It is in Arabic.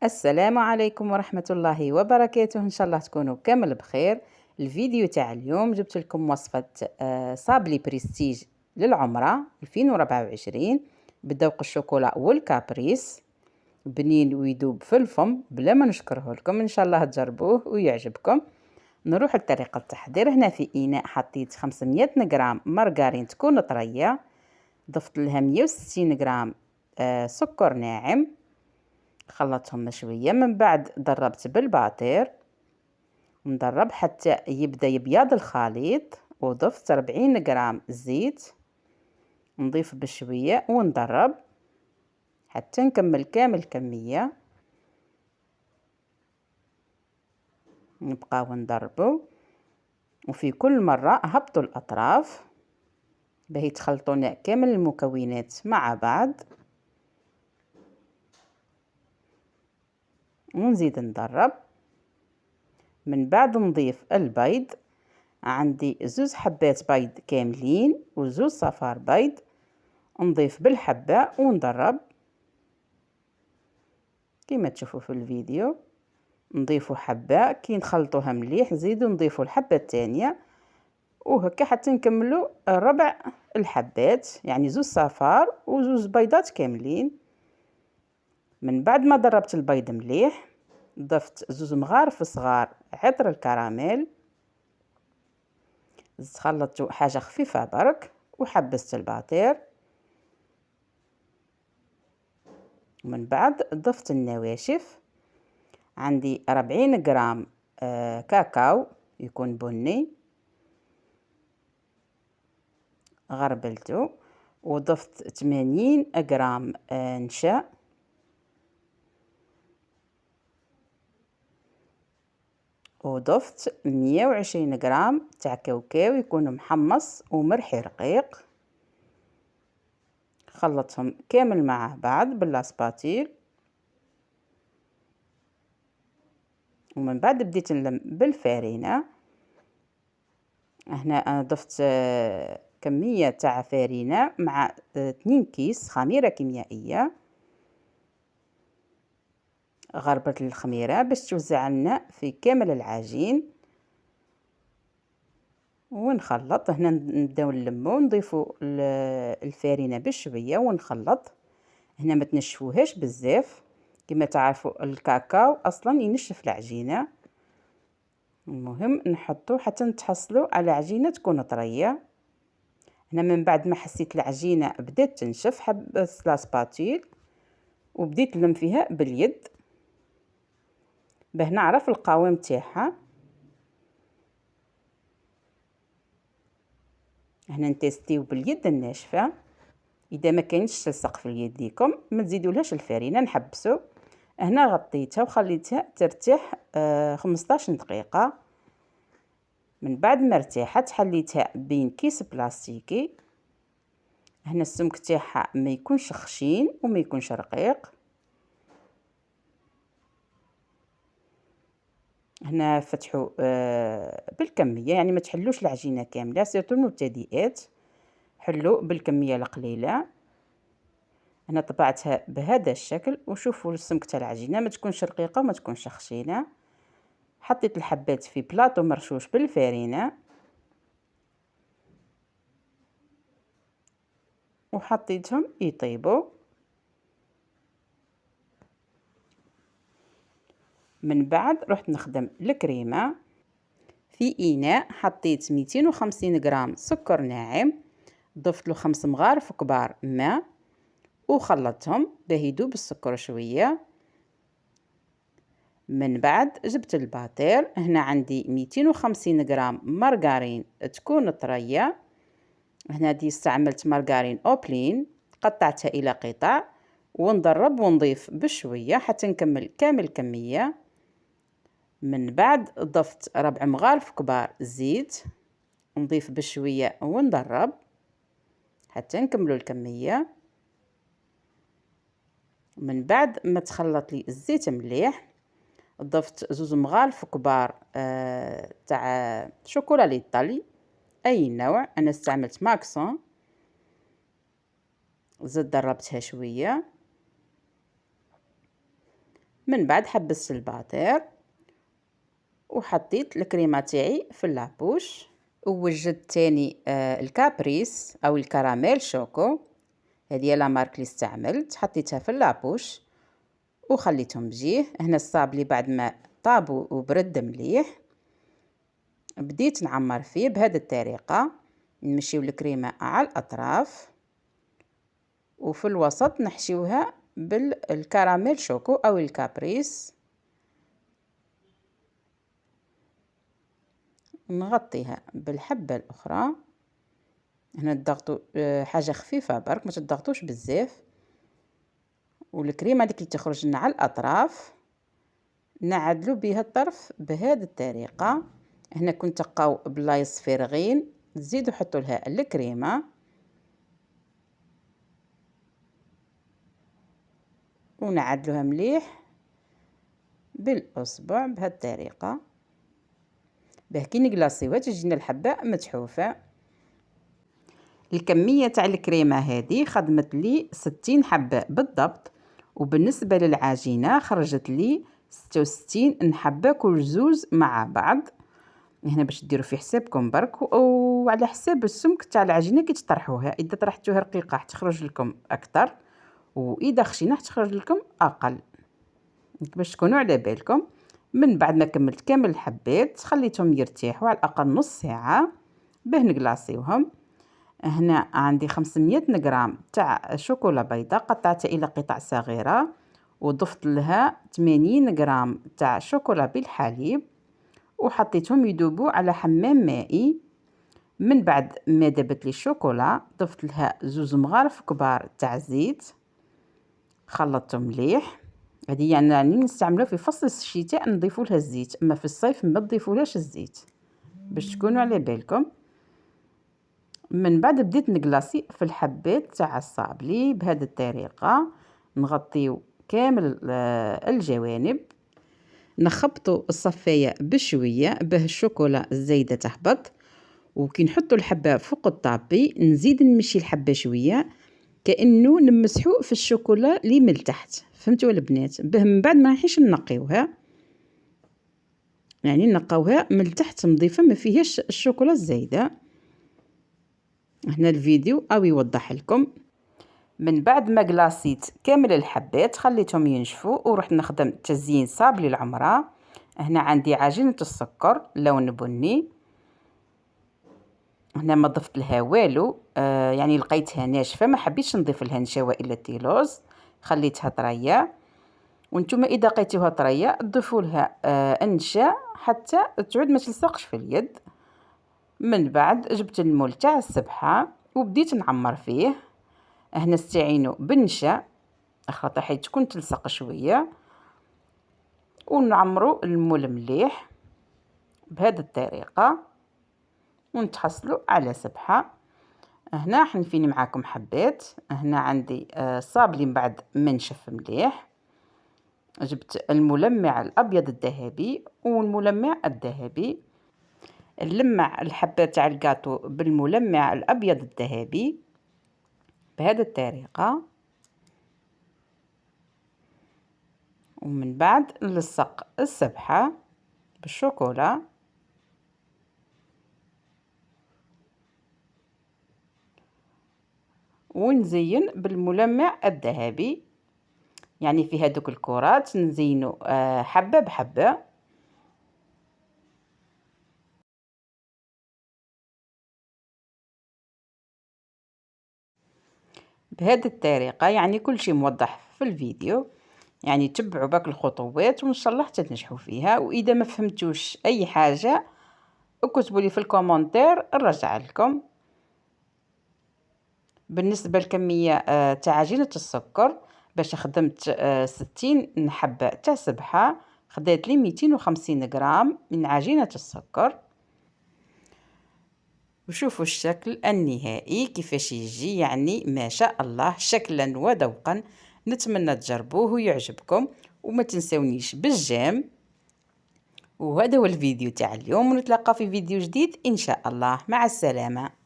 السلام عليكم ورحمة الله وبركاته. إن شاء الله تكونوا كامل بخير. الفيديو تاع اليوم جبت لكم وصفة صابلي بريستيج للعمرة 2024 بذوق الشوكولا والكابريس. بنين ويدوب في الفم بلا ما نشكره لكم. إن شاء الله تجربوه ويعجبكم. نروح لطريقة التحضير. هنا في إناء حطيت 500 غرام مارغرين تكون طرية، ضفت لها 160 غرام سكر ناعم، خلطهم شوية. من بعد ضربت بالباطير، نضرب حتى يبدأ يبيض الخليط، وضفت 40 غرام زيت، نضيف بشوية ونضرب حتى نكمل كامل الكمية. نبقاو نضربو، وفي كل مرة هبطوا الأطراف باش يتخلطون كامل المكونات مع بعض، ونزيد نضرب. من بعد نضيف البيض، عندي 2 حبات بيض كاملين و2 صفار بيض، نضيف بالحبة ونضرب كما تشوفوا في الفيديو. نضيفوا حبة، كي نخلطوها مليح نزيدوا نضيفوا الحبة الثانية، وهكا حتى نكملوا ربع الحبات، يعني 2 صفار و2 بيضات كاملين. من بعد ما ضربت البيض مليح، ضفت 2 مغارف صغار عطر الكراميل، خلطت حاجة خفيفة برك، وحبست الباطير. ومن بعد ضفت النواشف، عندي 40 غرام كاكاو يكون بني، غربلته. وضفت 80 غرام نشا، وضفت 120 غرام تاع كاوكاو يكون محمص ومرحي رقيق. خلطهم كامل مع بعض باللاسباتيل. ومن بعد بديت نلم بالفارينة. هنا ضفت كمية تاع فارينة مع 2 كيس خميرة كيميائية. غربت الخميرة باش توزع لنا في كامل العجين، ونخلط. هنا نبداو نلمو، نضيفو الفارينة بشوية ونخلط. هنا ما تنشفوهاش بزاف، كما تعرفوا الكاكاو اصلا ينشف العجينة. المهم نحطو حتى نتحصلوا على عجينة تكون طرية. هنا من بعد ما حسيت العجينة بدات تنشف، حبست لاسباتيل وبديت نلم فيها باليد باه نعرف القوام تاعها. هنا نتيستيو باليد الناشفة. اذا ما كاينش تلصق في يديكم ما تزيدولهاش الفارينة، نحبسو. هنا غطيتها وخليتها ترتاح 15 دقيقة. من بعد ما ارتاحت حليتها بين كيس بلاستيكي. هنا السمك تاعها ما يكونش خشين وما يكونش رقيق. هنا فتحوا بالكمية، يعني ما تحلوش العجينة كاملة، سيرتو المبتدئات حلوا بالكمية القليلة. هنا طبعتها بهذا الشكل، وشوفوا السمك تاع العجينة ما تكونش رقيقة وما تكونش خشينة. حطيت الحبات في بلاطو مرشوش بالفارينة، وحطيتهم يطيبوا. من بعد رحت نخدم الكريمة. في إناء حطيت 250 غرام سكر ناعم، ضفت له 5 مغارف كبار ماء، وخلطتهم باه يذوب السكر شوية. من بعد جبت الباطير. هنا عندي 250 غرام مارغرين تكون طرية. هنا دي استعملت مارغرين أوبلين، قطعتها إلى قطع، ونضرب ونضيف بشوية حتى نكمل كامل الكمية. من بعد ضفت 4 مغارف كبار زيت، نضيف بشوية ونضرب حتى نكملوا الكمية. من بعد ما تخلط لي الزيت مليح، ضفت 2 مغارف كبار تاع شوكولا ليطالي اي نوع، انا استعملت ماكسون. زدت ضربتها شويه. من بعد حبست الباتير وحطيت الكريمه تاعي في لابوش، ووجدت تاني الكابريس او الكراميل شوكو، هذه لا مارك اللي استعملت، حطيتها في لابوش وخليتهم بجيه. هنا الصابلي بعد ما طاب وبرد مليح بديت نعمر فيه بهذه الطريقه، نمشيو الكريمه على الاطراف وفي الوسط نحشيوها بالكراميل شوكو او الكابريس، نغطيها بالحبه الاخرى. هنا تضغطوا حاجه خفيفه برك، ما تضغطوش بزاف، والكريمه اللي تخرج لنا على الاطراف نعدلوا بها الطرف بهذه الطريقه. هنا كنت تلقاو بلايص فارغين تزيدوا حطوا لها الكريمه ونعدلوها مليح بالاصبع بهذه الطريقه، باه كي نقلاصيوها تجينا الحبه متحوفه. الكميه تاع الكريمه هذه خدمت لي 60 حبه بالضبط، وبالنسبه للعجينه خرجت لي 66 حبه كل زوز مع بعض. هنا باش ديروا في حسابكم برك وعلى حساب السمك تاع العجينه كي تطرحوها، اذا طرحتوها رقيقه تخرج لكم اكثر، واذا خشينه تخرج لكم اقل، باش تكونوا على بالكم. من بعد ما كملت كامل الحبات خليتهم يرتاحوا على الاقل نص ساعه باه نقلاصيوهم. هنا عندي 500 غرام تاع شوكولا بيضاء قطعتها الى قطع صغيره، وضفت لها 80 غرام تاع شوكولا بالحليب وحطيتهم يذوبوا على حمام مائي. من بعد ما ذابت لي الشوكولا ضفت لها 2 مغارف كبار تاع زيت، خلطتهم مليح. هذه يعني نستعملوها في فصل الشتاء نضيفوا لها الزيت، اما في الصيف ما تضيفولهاش الزيت باش تكونوا على بالكم. من بعد بديت نقلاصي في الحبات تاع الصابلي بهذه الطريقه، نغطيو كامل الجوانب، نخبطوا الصفايه بشويه باه الشوكولا الزايده تهبط، وكي نحطوا الحبه فوق الطابي نزيد نمشي الحبه شويه كانه نمسحوا في الشوكولا اللي من تحت، فهمتوا البنات؟ باه من بعد ما نحيش نقيوها، يعني نقاوها من تحت نظيفه ما فيهاش الشوكولا الزايده. هنا الفيديو او يوضح لكم. من بعد ما قلاصيت كامل الحبات خليتهم ينشفوا ورحت نخدم تزيين صابلي العمره. هنا عندي عجينه السكر لون بني، هنا ما ضفت لها والو، يعني لقيتها ناشفه ما حبيتش نضيف لها نشوى الا التيلوز، خليتها طريه. وانتم اذا لقيتوها طريه تضيفوا لها النشا حتى تعود ما تلصقش في اليد. من بعد جبت المول تاع السبحه وبديت نعمر فيه. هنا استعينوا بالنشا خاطر حيت تكون تلصق شويه، ونعمروا المول مليح بهذه الطريقه ونتحصلوا على سبحه. هنا حنفيني معاكم حبات. هنا عندي صابلي من بعد ما نشف مليح، جبت الملمع الابيض الذهبي والملمع الذهبي، نلمع الحبه تاع الكاطو بالملمع الابيض الذهبي بهذه الطريقه، ومن بعد نلصق السبحه بالشوكولا ونزين بالملمع الذهبي، يعني في هذوك الكرات نزينو حبه بحبه. بهذه الطريقه يعني كل شيء موضح في الفيديو، يعني تبعوا باك الخطوات وان شاء الله حتى تنجحوا فيها. واذا ما فهمتوش اي حاجه اكتبوا لي في الكومنتير نرجع لكم. بالنسبه للكميه تاع عجينه السكر، باش خدمت 60 حبه تاع سبحه خدات لي 250 غرام من عجينه السكر. وشوفوا الشكل النهائي كيفاش يجي، يعني ما شاء الله شكلا وذوقا. نتمنى تجربوه ويعجبكم، وما تنسونيش بالجيم. وهذا هو الفيديو تاع اليوم، ونتلاقى في فيديو جديد ان شاء الله. مع السلامه.